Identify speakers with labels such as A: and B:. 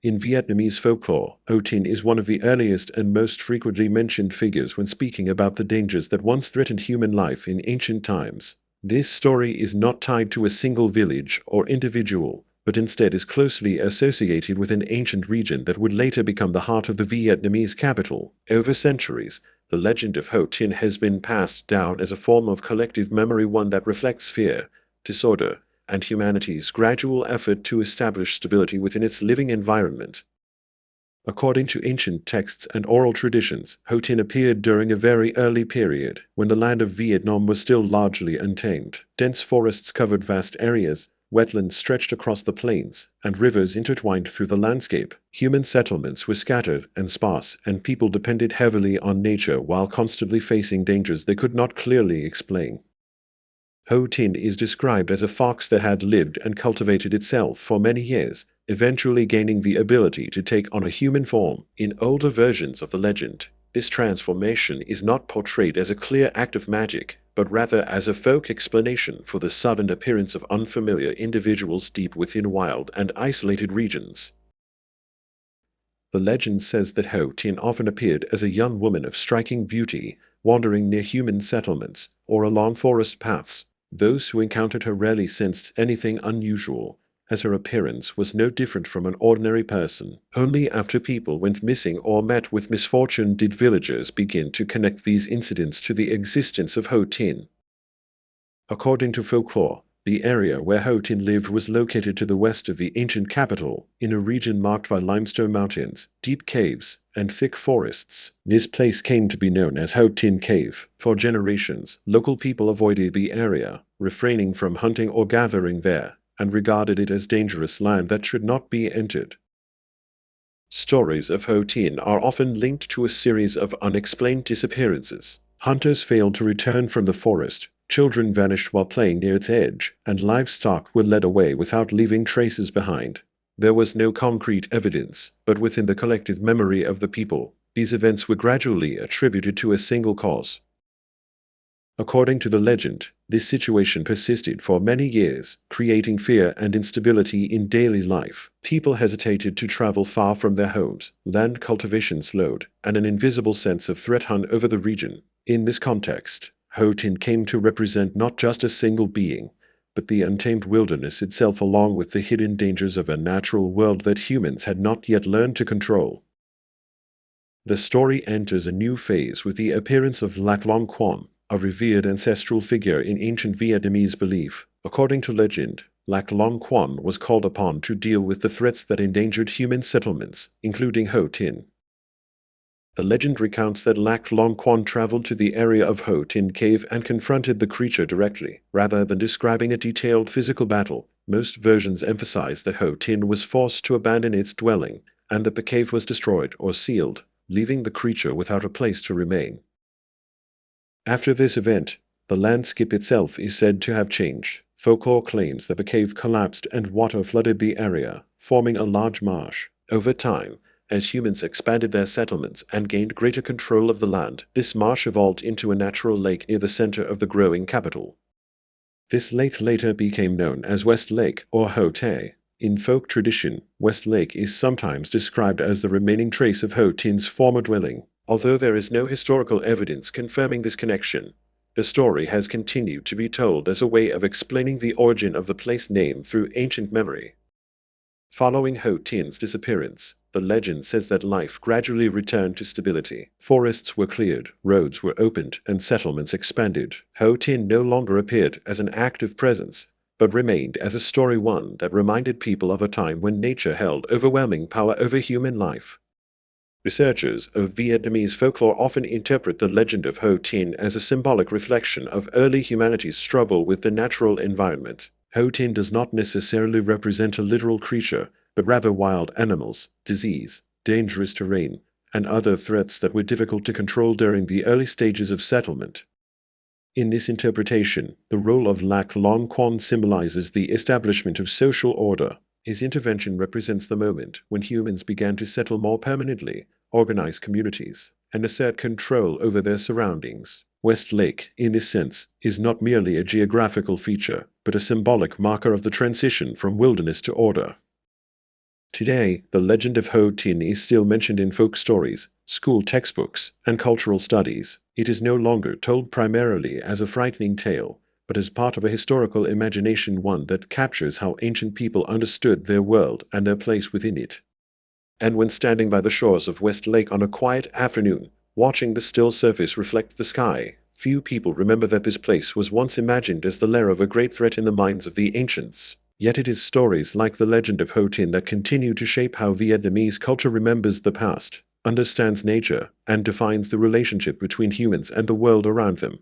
A: In Vietnamese folklore, Ho Tinh is one of the earliest and most frequently mentioned figures when speaking about the dangers that once threatened human life in ancient times. This story is not tied to a single village or individual, but instead is closely associated with an ancient region that would later become the heart of the Vietnamese capital. Over centuries, the legend of Ho Tinh has been passed down as a form of collective memory, one that reflects fear, disorder, and humanity's gradual effort to establish stability within its living environment. According to ancient texts and oral traditions, Ho Tinh appeared during a very early period, when the land of Vietnam was still largely untamed. Dense forests covered vast areas, wetlands stretched across the plains, and rivers intertwined through the landscape. Human settlements were scattered and sparse, and people depended heavily on nature while constantly facing dangers they could not clearly explain. Ho Tinh is described as a fox that had lived and cultivated itself for many years, eventually gaining the ability to take on a human form. In older versions of the legend, this transformation is not portrayed as a clear act of magic, but rather as a folk explanation for the sudden appearance of unfamiliar individuals deep within wild and isolated regions. The legend says that Ho Tinh often appeared as a young woman of striking beauty, wandering near human settlements or along forest paths. Those who encountered her rarely sensed anything unusual, as her appearance was no different from an ordinary person. Only after people went missing or met with misfortune did villagers begin to connect these incidents to the existence of Ho Tinh. According to folklore, the area where Ho Tinh lived was located to the west of the ancient capital, in a region marked by limestone mountains, deep caves, and thick forests. This place came to be known as Ho Tinh Cave. For generations, local people avoided the area, refraining from hunting or gathering there, and regarded it as dangerous land that should not be entered. Stories of Ho Tinh are often linked to a series of unexplained disappearances. Hunters failed to return from the forest, children vanished while playing near its edge, and livestock were led away without leaving traces behind. There was no concrete evidence, but within the collective memory of the people, these events were gradually attributed to a single cause. According to the legend, this situation persisted for many years, creating fear and instability in daily life. People hesitated to travel far from their homes, land cultivation slowed, and an invisible sense of threat hung over the region. In this context, Ho Tinh came to represent not just a single being, but the untamed wilderness itself, along with the hidden dangers of a natural world that humans had not yet learned to control. The story enters a new phase with the appearance of Lac Long Quan, a revered ancestral figure in ancient Vietnamese belief. According to legend, Lac Long Quan was called upon to deal with the threats that endangered human settlements, including Ho Tinh. The legend recounts that Lac Long Quan traveled to the area of Ho Tinh Cave and confronted the creature directly, rather than describing a detailed physical battle. Most versions emphasize that Ho Tinh was forced to abandon its dwelling, and that the cave was destroyed or sealed, leaving the creature without a place to remain. After this event, the landscape itself is said to have changed. Folklore claims that the cave collapsed and water flooded the area, forming a large marsh. Over time, as humans expanded their settlements and gained greater control of the land, this marsh evolved into a natural lake near the center of the growing capital. This lake later became known as West Lake or Ho Tay. In folk tradition, West Lake is sometimes described as the remaining trace of Ho Tinh former dwelling. Although there is no historical evidence confirming this connection, the story has continued to be told as a way of explaining the origin of the place name through ancient memory. Following Ho Tinh disappearance, the legend says that life gradually returned to stability. Forests were cleared, roads were opened, and settlements expanded. Ho Tinh no longer appeared as an active presence, but remained as a story, one that reminded people of a time when nature held overwhelming power over human life. Researchers of Vietnamese folklore often interpret the legend of Ho Tinh as a symbolic reflection of early humanity's struggle with the natural environment. Ho Tinh does not necessarily represent a literal creature, but rather wild animals, disease, dangerous terrain, and other threats that were difficult to control during the early stages of settlement. In this interpretation, the role of Lac Long Quan symbolizes the establishment of social order. His intervention represents the moment when humans began to settle more permanently, organize communities, and assert control over their surroundings. West Lake, in this sense, is not merely a geographical feature, but a symbolic marker of the transition from wilderness to order. Today, the legend of Ho Tin is still mentioned in folk stories, school textbooks, and cultural studies. It is no longer told primarily as a frightening tale, but as part of a historical imagination, one that captures how ancient people understood their world and their place within it. And when standing by the shores of West Lake on a quiet afternoon, watching the still surface reflect the sky, few people remember that this place was once imagined as the lair of a great threat in the minds of the ancients. Yet it is stories like the legend of Ho Tin that continue to shape how Vietnamese culture remembers the past, understands nature, and defines the relationship between humans and the world around them.